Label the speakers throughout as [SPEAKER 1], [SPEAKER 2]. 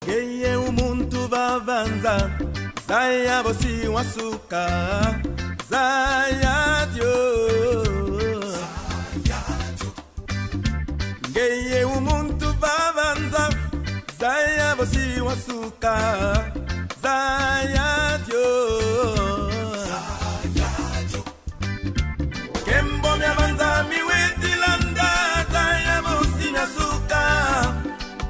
[SPEAKER 1] Yeye umuntu vavanza Zaya bosi wasuka Zaya dio Yeye umuntu vavanza Zaya bosi wasuka Zaya dio Kembo myavanza miwetilanda Zaya bosi wasuka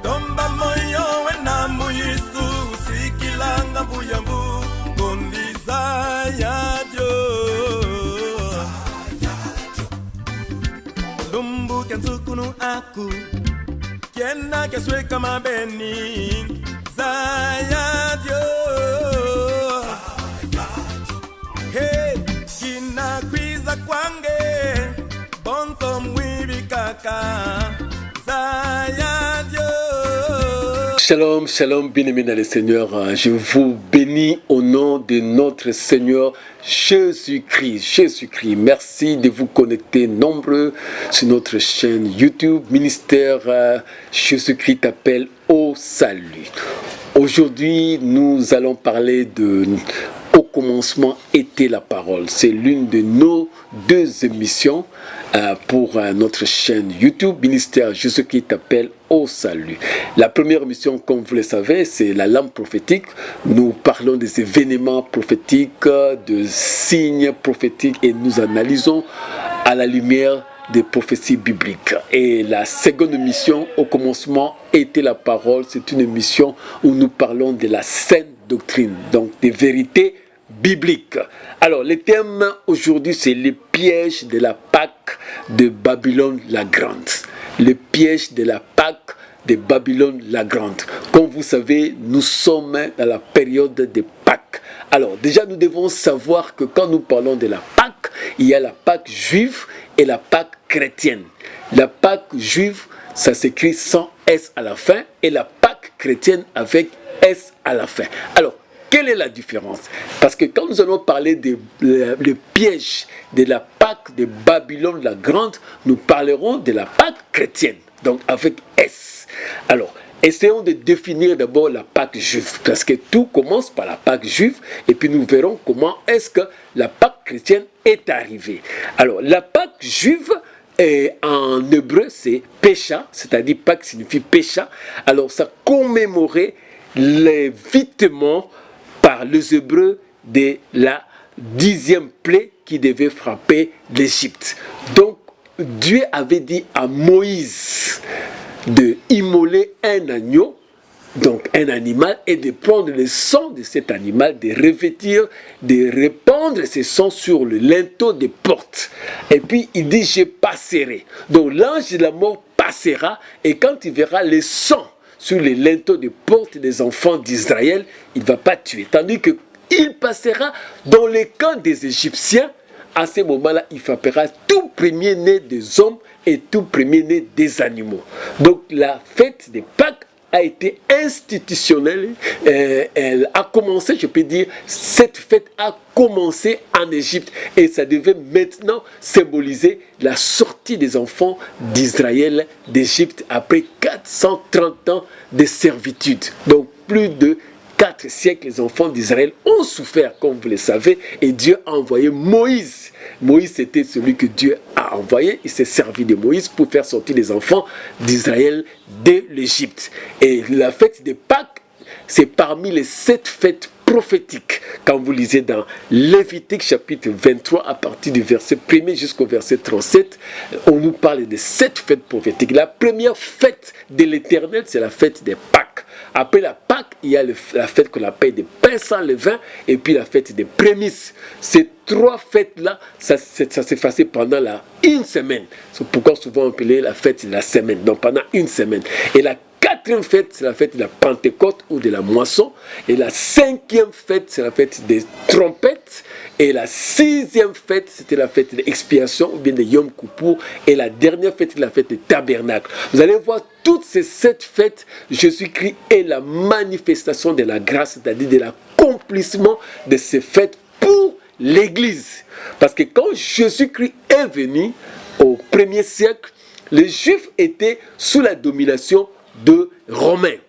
[SPEAKER 1] Tomba moyo wena muyisu Sikilanga buyambu Kondiza yadio Lumbu kensukunu aku Kiena kesweka mabeni Zayadio Hey, kina kwiza kwange Bonto mwibi kaka Zayadio.
[SPEAKER 2] Shalom, shalom, bien-aimés dans le Seigneur. Je vous bénis au nom de notre Seigneur Jésus-Christ. Jésus-Christ, merci de vous connecter nombreux sur notre chaîne YouTube. Ministère Jésus-Christ t'appelle au salut. Aujourd'hui, nous allons parler de Au commencement était la parole. C'est l'une de nos deux émissions pour notre chaîne YouTube, Ministère Jésus-Christ t'appelle au salut. La première émission, comme vous le savez, c'est la lampe prophétique. Nous parlons des événements prophétiques, de signes prophétiques et nous analysons à la lumière des prophéties bibliques. Et la seconde émission, Au commencement était la parole, c'est une émission où nous parlons de la sainte doctrine, donc des vérités bibliques. Alors, le thème aujourd'hui, c'est les pièges de la Pâque de Babylone la Grande. Les pièges de la Pâque de Babylone la Grande. Comme vous savez, nous sommes dans la période de Pâques. Alors, déjà, nous devons savoir que quand nous parlons de la Pâque, il y a la Pâque juive et la Pâque chrétienne. La Pâque juive, ça s'écrit sans S à la fin, et la Pâque chrétienne avec S à la fin. Alors, quelle est la différence? Parce que quand nous allons parler des pièges de la Pâque de Babylone la Grande, nous parlerons de la Pâque chrétienne, donc avec S. Alors, essayons de définir d'abord la Pâque juive, parce que tout commence par la Pâque juive, et puis nous verrons comment est-ce que la Pâque chrétienne est arrivée. Alors, la Pâque juive, en hébreu, c'est Pécha, c'est-à-dire Pâque signifie Pécha. Alors, ça commémorait l'évitement par les Hébreux de la 10e plaie qui devait frapper l'Égypte. Donc, Dieu avait dit à Moïse de immoler un agneau, donc un animal, et de prendre le sang de cet animal, de revêtir, de répandre ce sang sur le linteau des portes. Et puis il dit, je passerai. Donc l'ange de la mort passera, et quand il verra le sang sur les linteaux des portes des enfants d'Israël, il ne va pas tuer. Tandis qu'il passera dans les camps des Égyptiens. À ce moment-là, il frappera tout premier-né des hommes et tout premier-né des animaux. Donc la fête des Pâques a été institutionnelle. Elle a commencé, je peux dire, cette fête a commencé en Égypte. Et ça devait maintenant symboliser la sortie des enfants d'Israël d'Égypte après 430 ans de servitude. Donc plus de 4 siècles, les enfants d'Israël ont souffert, comme vous le savez, et Dieu a envoyé Moïse. Moïse, c'était celui que Dieu a envoyé. Il s'est servi de Moïse pour faire sortir les enfants d'Israël de l'Égypte. Et la fête des Pâques, c'est parmi les 7 fêtes prophétiques. Quand vous lisez dans Lévitique chapitre 23, à partir du verset 1er jusqu'au verset 37, on nous parle de 7 fêtes prophétiques. La première fête de l'Éternel, c'est la fête des Pâques. Après la Pâque, il y a la fête qu'on appelle des pains sans levain, et puis la fête des prémices. Ces 3 fêtes-là, ça s'est passé pendant une semaine. C'est pourquoi souvent on appelait la fête de la semaine, donc pendant une semaine. Et la 4e fête, c'est la fête de la Pentecôte ou de la moisson. Et la 5e fête, c'est la fête des trompettes. Et la 6e fête, c'était la fête de l'expiation ou bien de Yom Kippour. Et la dernière fête, c'est la fête des tabernacles. Vous allez voir, toutes ces 7 fêtes, Jésus-Christ est la manifestation de la grâce, c'est-à-dire de l'accomplissement de ces fêtes pour l'Église. Parce que quand Jésus-Christ est venu au 1er siècle, les Juifs étaient sous la domination de Romains.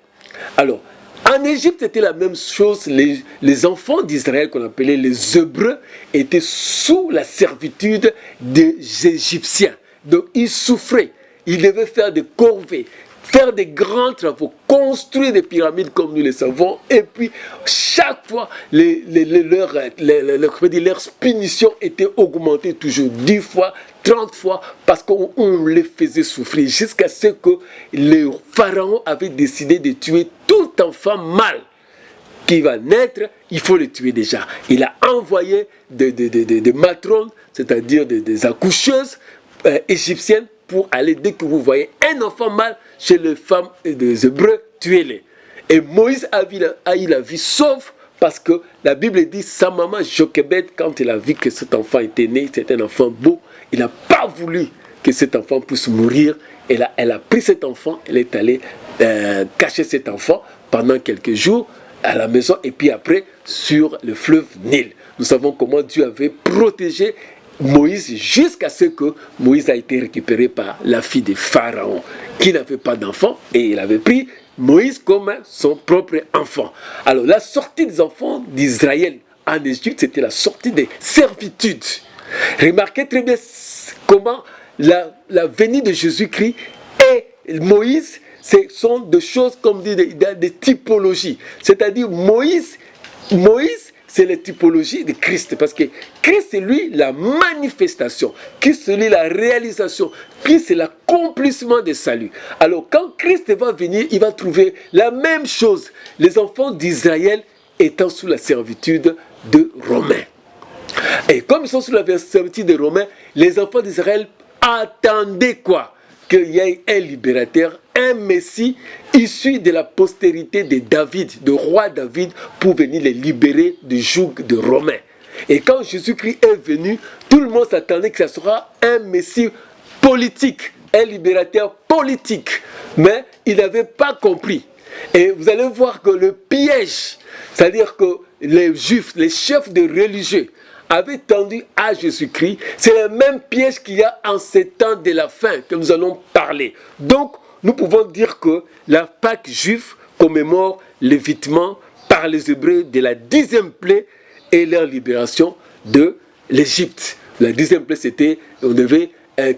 [SPEAKER 2] Alors, En Égypte, c'était la même chose. Les enfants d'Israël, qu'on appelait les Hébreux, étaient sous la servitude des Égyptiens. Donc, ils souffraient. Ils devaient faire des corvées, faire des grands travaux, construire des pyramides comme nous les savons. Et puis, chaque fois, leurs punitions étaient augmentées toujours 10 fois, 30 fois, parce qu'on les faisait souffrir. Jusqu'à ce que le pharaon avait décidé de tuer tout enfant mâle qui va naître, il faut le tuer déjà. Il a envoyé des matrones, c'est-à-dire des accoucheuses égyptiennes, pour aller, dès que vous voyez un enfant mâle chez les femmes des Hébreux, tuez-les. Et Moïse a eu la vie sauve, parce que la Bible dit, sa maman Jochebed, quand elle a vu que cet enfant était né, c'était un enfant beau, il n'a pas voulu que cet enfant puisse mourir. Elle a pris cet enfant, elle est allée cacher cet enfant pendant quelques jours à la maison, et puis après sur le fleuve Nil. Nous savons comment Dieu avait protégé Moïse jusqu'à ce que Moïse a été récupéré par la fille de Pharaon qui n'avait pas d'enfant, et il avait pris Moïse comme son propre enfant. Alors la sortie des enfants d'Israël en Égypte, c'était la sortie des servitudes. Remarquez très bien comment la venue de Jésus-Christ et Moïse, ce sont des choses comme des typologies. C'est-à-dire Moïse, c'est la typologie de Christ, parce que Christ c'est lui la manifestation, Christ c'est lui la réalisation, Christ c'est l'accomplissement des saluts. Alors quand Christ va venir, il va trouver la même chose, les enfants d'Israël étant sous la servitude de Romains. Et comme ils sont sous la servitude des Romains, les enfants d'Israël attendaient quoi? Qu'il y ait un libérateur, un Messie issu de la postérité de David, de roi David, pour venir les libérer du joug de Romains. Et quand Jésus-Christ est venu, tout le monde s'attendait que ce sera un Messie politique, un libérateur politique. Mais il n'avait pas compris. Et vous allez voir que le piège, c'est-à-dire que les Juifs, les chefs de religieux, avait tendu à Jésus-Christ, c'est le même piège qu'il y a en ces temps de la fin que nous allons parler. Donc, nous pouvons dire que la Pâque juive commémore l'évitement par les Hébreux de la 10e plaie et leur libération de l'Égypte. La 10e plaie, c'était, on devait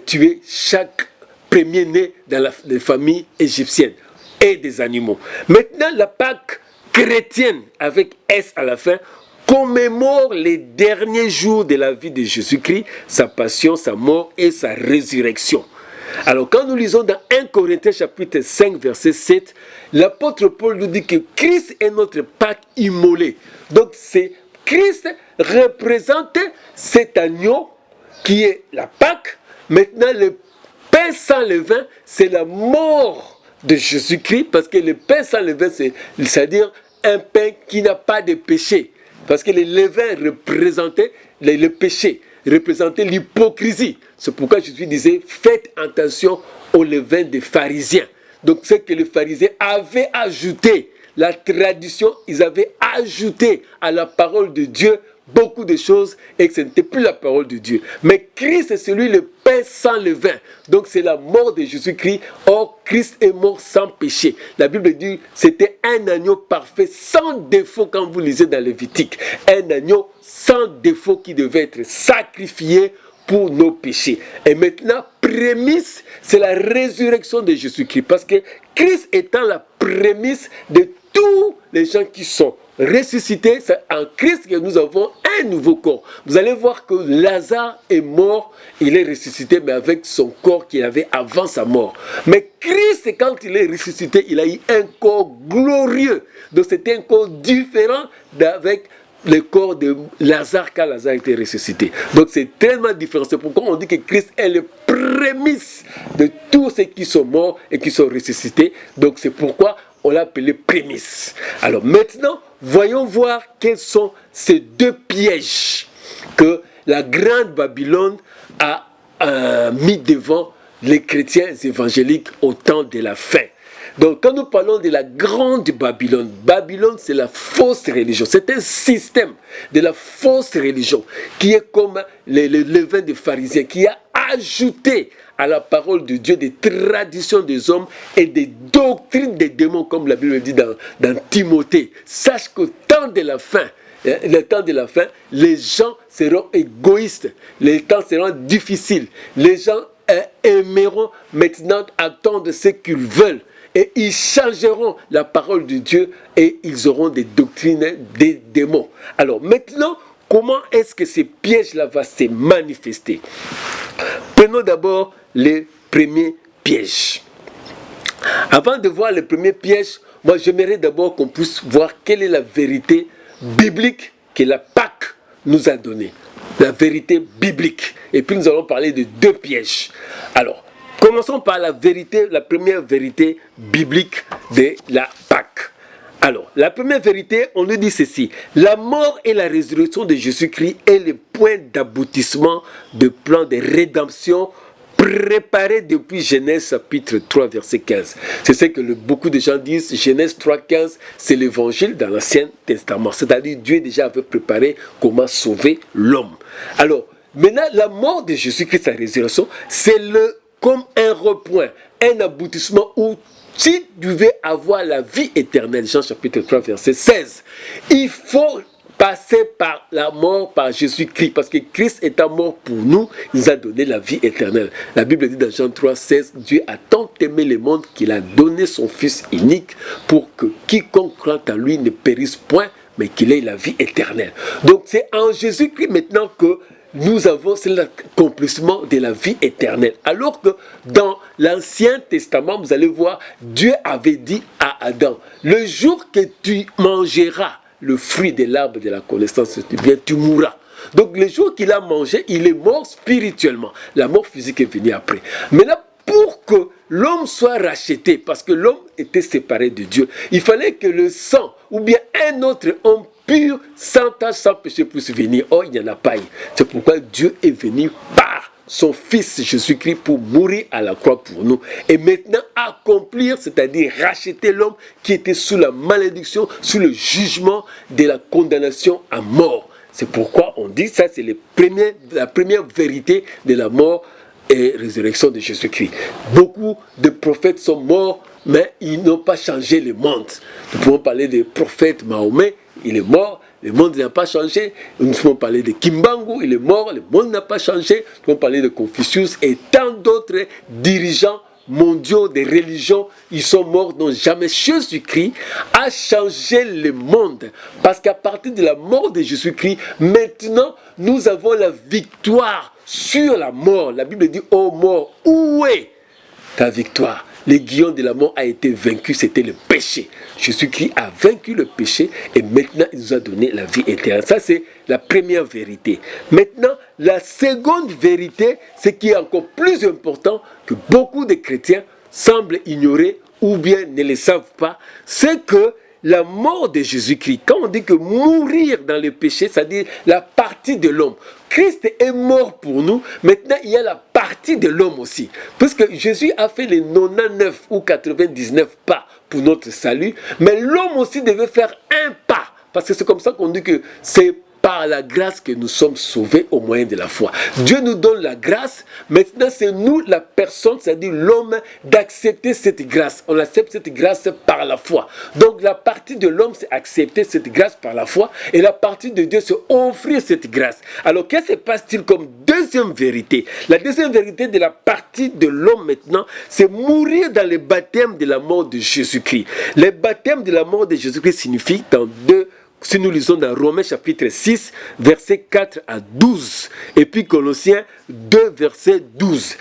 [SPEAKER 2] tuer chaque premier-né dans les familles égyptiennes et des animaux. Maintenant, la Pâque chrétienne, avec S à la fin, commémore les derniers jours de la vie de Jésus-Christ, sa passion, sa mort et sa résurrection. Alors quand nous lisons dans 1 Corinthiens chapitre 5 verset 7, l'apôtre Paul nous dit que Christ est notre Pâque immolée. Donc c'est Christ représente cet agneau qui est la Pâque. Maintenant le pain sans levain, c'est la mort de Jésus-Christ, parce que le pain sans levain, c'est-à-dire un pain qui n'a pas de péché. Parce que les levains représentaient le péché, représentaient l'hypocrisie. C'est pourquoi Jésus disait, faites attention aux levains des pharisiens. Donc ce que les pharisiens avaient ajouté, la tradition, ils avaient ajouté à la parole de Dieu beaucoup de choses, et que ce n'était plus la parole de Dieu. Mais Christ est celui le pain sans levain. Donc c'est la mort de Jésus-Christ. Or Christ est mort sans péché. La Bible dit c'était un agneau parfait, sans défaut, quand vous lisez dans Lévitique. Un agneau sans défaut qui devait être sacrifié pour nos péchés. Et maintenant, prémisse, c'est la résurrection de Jésus-Christ. Parce que Christ étant la prémisse de tous les gens qui sont ressuscités, c'est en Christ que nous avons un nouveau corps. Vous allez voir que Lazare est mort, il est ressuscité, mais avec son corps qu'il avait avant sa mort. Mais Christ, quand il est ressuscité, il a eu un corps glorieux. Donc c'était un corps différent d'avec le corps de Lazare quand Lazare était ressuscité. Donc c'est tellement différent. C'est pourquoi on dit que Christ est le prémisse de tous ceux qui sont morts et qui sont ressuscités. Donc c'est pourquoi on l'a appelé prémisse. Alors maintenant, voyons voir quels sont ces deux pièges que la grande Babylone a mis devant les chrétiens évangéliques au temps de la fin. Donc quand nous parlons de la grande Babylone, Babylone c'est la fausse religion, c'est un système de la fausse religion qui est comme le levain des pharisiens, qui a ajouté à la parole de Dieu des traditions des hommes et des doctrines des démons, comme la Bible dit dans Timothée. Sache qu'au temps de la fin, le temps de la fin, les gens seront égoïstes, les temps seront difficiles, les gens aimeront maintenant attendre ce qu'ils veulent et ils changeront la parole de Dieu et ils auront des doctrines des démons. Alors maintenant, comment est-ce que ces pièges-là vont se manifester? Prenons d'abord les premiers pièges. Avant de voir les premiers pièges, moi j'aimerais d'abord qu'on puisse voir quelle est la vérité biblique que la Pâque nous a donnée. La vérité biblique. Et puis nous allons parler de deux pièges. Alors, commençons par la vérité, la première vérité biblique de la Pâque. Alors, la première vérité, on nous dit ceci. La mort et la résurrection de Jésus-Christ est le point d'aboutissement du plan de rédemption préparé depuis Genèse chapitre 3 verset 15. C'est ce que beaucoup de gens disent. Genèse 3, 15, c'est l'évangile dans l'Ancien Testament. C'est-à-dire Dieu déjà avait préparé comment sauver l'homme. Alors, maintenant, la mort de Jésus-Christ, sa résurrection, c'est comme un repoint, un aboutissement où si tu veux avoir la vie éternelle, Jean chapitre 3 verset 16, il faut passer par la mort, par Jésus-Christ, parce que Christ étant mort pour nous, il nous a donné la vie éternelle. La Bible dit dans Jean 3, 16, Dieu a tant aimé le monde qu'il a donné son Fils unique pour que quiconque croit en lui ne périsse point, mais qu'il ait la vie éternelle. Donc c'est en Jésus-Christ maintenant que nous avons, c'est l'accomplissement de la vie éternelle. Alors que dans l'Ancien Testament, vous allez voir, Dieu avait dit à Adam, le jour que tu mangeras le fruit de l'arbre de la connaissance du bien, tu mourras. Donc le jour qu'il a mangé, il est mort spirituellement. La mort physique est venue après. Maintenant, pour que l'homme soit racheté, parce que l'homme était séparé de Dieu, il fallait que le sang, ou bien un autre homme pur, sans tâche, sans péché, puisse venir. Oh, il n'y en a pas eu. C'est pourquoi Dieu est venu par son Fils Jésus-Christ pour mourir à la croix pour nous. Et maintenant accomplir, c'est-à-dire racheter l'homme qui était sous la malédiction, sous le jugement de la condamnation à mort. C'est pourquoi on dit ça, c'est la première vérité de la mort et résurrection de Jésus-Christ. Beaucoup de prophètes sont morts, mais ils n'ont pas changé le monde. Nous pouvons parler des prophètes Mahomet, il est mort, le monde n'a pas changé. Nous pouvons parler de Kimbangu, il est mort, le monde n'a pas changé. Nous pouvons parler de Confucius et tant d'autres dirigeants mondiaux des religions, ils sont morts, donc jamais Jésus-Christ a changé le monde. Parce qu'à partir de la mort de Jésus-Christ, maintenant, nous avons la victoire sur la mort. La Bible dit, ô mort, où est ta victoire? L'aiguillon de la mort a été vaincu, c'était le péché. Jésus-Christ a vaincu le péché et maintenant il nous a donné la vie éternelle. Ça c'est la première vérité. Maintenant, la seconde vérité, ce qui est encore plus important que beaucoup de chrétiens semblent ignorer ou bien ne le savent pas, c'est que la mort de Jésus-Christ, quand on dit que mourir dans le péché, c'est-à-dire la partie de l'homme. Christ est mort pour nous, maintenant il y a la partie de l'homme aussi. Puisque Jésus a fait les 99 ou 99 pas pour notre salut, mais l'homme aussi devait faire un pas. Parce que c'est comme ça qu'on dit que c'est par la grâce que nous sommes sauvés au moyen de la foi. Dieu nous donne la grâce, maintenant c'est nous la personne, c'est-à-dire l'homme, d'accepter cette grâce. On accepte cette grâce par la foi. Donc la partie de l'homme, c'est accepter cette grâce par la foi, et la partie de Dieu, c'est offrir cette grâce. Alors qu'est-ce qui se passe-t-il comme deuxième vérité? La deuxième vérité de la partie de l'homme maintenant, c'est mourir dans le baptême de la mort de Jésus-Christ. Le baptême de la mort de Jésus-Christ signifie dans si nous lisons dans Romains chapitre 6, versets 4 à 12, et puis Colossiens 2, verset 12.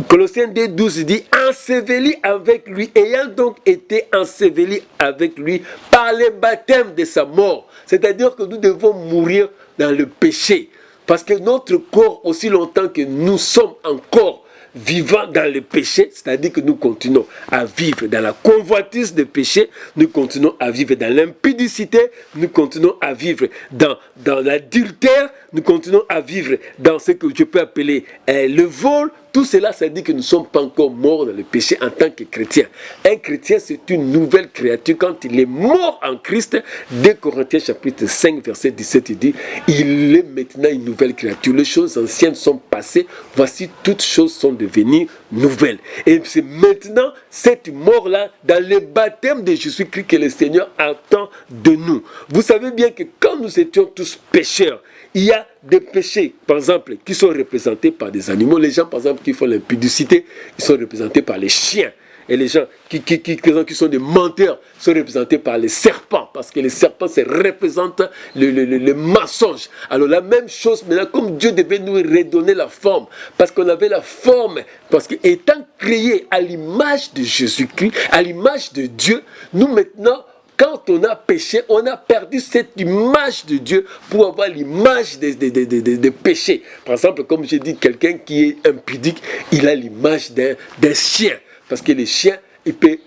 [SPEAKER 2] Colossiens 2, 12 dit, enseveli avec lui, ayant donc été enseveli avec lui par le baptême de sa mort. C'est-à-dire que nous devons mourir dans le péché. Parce que notre corps, aussi longtemps que nous sommes encore vivant dans le péché, c'est-à-dire que nous continuons à vivre dans la convoitise de péché, nous continuons à vivre dans l'impudicité, nous continuons à vivre dans l'adultère, nous continuons à vivre dans ce que je peux appeler le vol, tout cela, ça dit que nous ne sommes pas encore morts dans le péché en tant que chrétiens. Un chrétien, c'est une nouvelle créature. Quand il est mort en Christ, 2 Corinthiens chapitre 5, verset 17, il dit, il est maintenant une nouvelle créature. Les choses anciennes sont passées, voici toutes choses sont devenues nouvelles. Et c'est maintenant cette mort-là, dans le baptême de Jésus-Christ, que le Seigneur attend de nous. Vous savez bien que quand nous étions tous pécheurs, il y a des péchés, par exemple, qui sont représentés par des animaux. Les gens, par exemple, qui font l'impudicité, ils sont représentés par les chiens. Et les gens qui sont des menteurs sont représentés par les serpents, parce que les serpents, ça représente le mensonge. Alors la même chose, maintenant, comme Dieu devait nous redonner la forme, parce qu'on avait la forme, parce qu'étant créé à l'image de Jésus-Christ, à l'image de Dieu, nous maintenant, quand on a péché, on a perdu cette image de Dieu pour avoir l'image des péchés. Par exemple, comme j'ai dit, quelqu'un qui est impudique, il a l'image d'un chien. Parce que les chiens, ils peuvent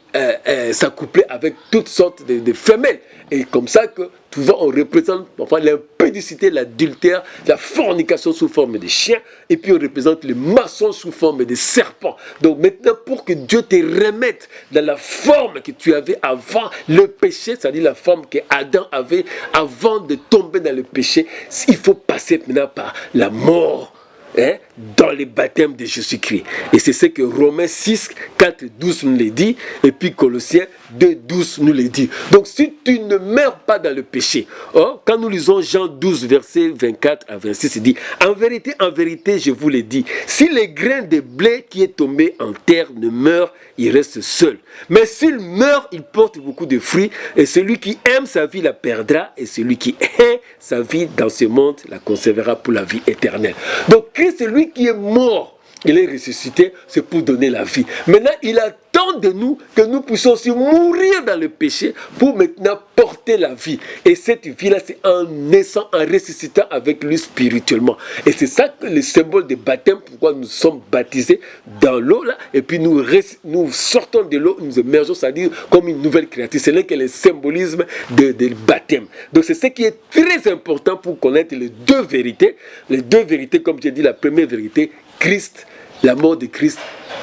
[SPEAKER 2] s'accoupler avec toutes sortes de femelles. Et comme ça, que souvent on représente parfois l'impudicité, l'adultère, la fornication sous forme de chien. Et puis on représente le mensonge sous forme de serpent. Donc maintenant, pour que Dieu te remette dans la forme que tu avais avant le péché, c'est-à-dire la forme que Adam avait avant de tomber dans le péché, il faut passer maintenant par la mort. Dans le baptême de Jésus-Christ. Et c'est ce que Romains 6, 4, 12 nous le dit, et puis Colossiens 2, 12 nous le dit. Donc si tu ne meurs pas dans le péché, quand nous lisons Jean 12, versets 24 à 26, il dit, en vérité, je vous le dis, si le grain de blé qui est tombé en terre ne meurt, il reste seul. Mais s'il meurt, il porte beaucoup de fruits, et celui qui aime sa vie la perdra, et celui qui hait sa vie dans ce monde la conservera pour la vie éternelle. Donc Christ, c'est lui qui est mort, il est ressuscité, c'est pour donner la vie. Maintenant, il attend de nous que nous puissions aussi mourir dans le péché pour maintenant porter la vie. Et cette vie-là, c'est en naissant, en ressuscitant avec lui spirituellement. Et c'est ça que le symbole de baptême, pourquoi nous sommes baptisés dans l'eau là, et puis nous sortons de l'eau, nous émergeons, c'est-à-dire comme une nouvelle créature. C'est là que le symbolisme de baptême. Donc c'est ce qui est très important pour connaître les deux vérités. Les deux vérités, comme j'ai dit, la première vérité, Christ, la mort de Christ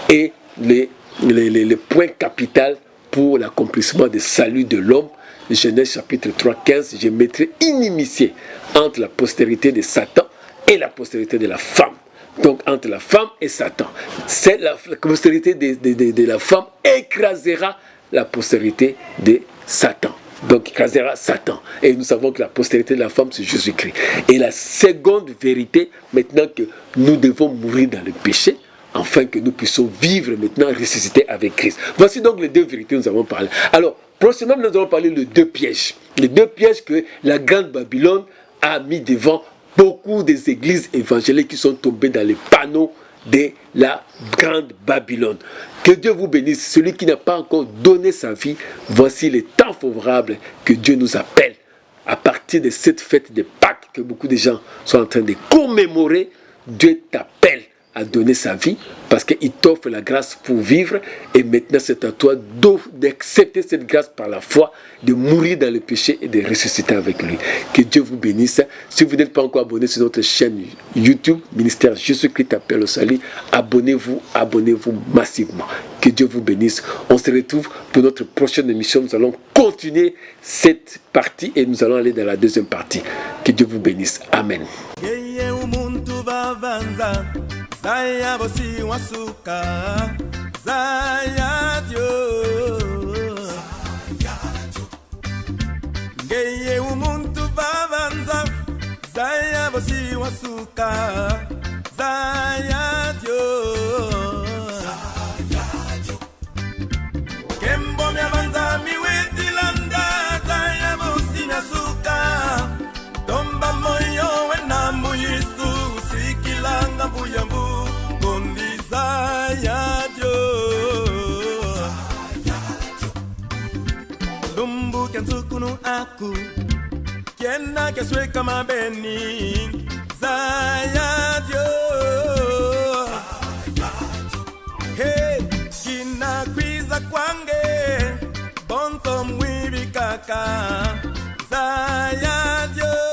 [SPEAKER 2] et le point capital pour l'accomplissement du salut de l'homme. Genèse chapitre 3, 15, je mettrai inimitié entre la postérité de Satan et la postérité de la femme. Donc entre la femme et Satan. C'est la postérité de la femme écrasera la postérité de Satan. Donc, écrasera Satan. Et nous savons que la postérité de la femme, c'est Jésus-Christ. Et la seconde vérité, maintenant que nous devons mourir dans le péché, afin que nous puissions vivre maintenant, ressusciter avec Christ. Voici donc les deux vérités que nous avons parlé. Alors, prochainement, nous allons parler de deux pièges. Les deux pièges que la grande Babylone a mis devant beaucoup des églises évangéliques qui sont tombées dans les panneaux de la grande Babylone. Que Dieu vous bénisse. Celui qui n'a pas encore donné sa vie, voici les temps favorables que Dieu nous appelle. À partir de cette fête de Pâques que beaucoup de gens sont en train de commémorer, Dieu t'appelle à donner sa vie parce qu'il t'offre la grâce pour vivre et maintenant c'est à toi d'accepter cette grâce par la foi, de mourir dans le péché et de ressusciter avec lui. Que Dieu vous bénisse. Si vous n'êtes pas encore abonné sur notre chaîne YouTube, Ministère Jésus-Christ appelle au salut, abonnez-vous massivement. Que Dieu vous bénisse. On se retrouve pour notre prochaine émission. Nous allons continuer cette partie et nous allons aller dans la deuxième partie. Que Dieu vous bénisse. Amen. Zaya bosi wasuka Zaya Dios Ngeye umuntu babanza Zaya bosi wasuka Zaya Dios Kembo myabanza miwetilanda Zaya bosi nasuka Tomba moyo wena muyisu Sikilanga buyambu Kensukunu aku Kiena keswe kama beni Zaya Dios Hey, kina kwiza kwange Bonto mwibi kaka Zaya Dios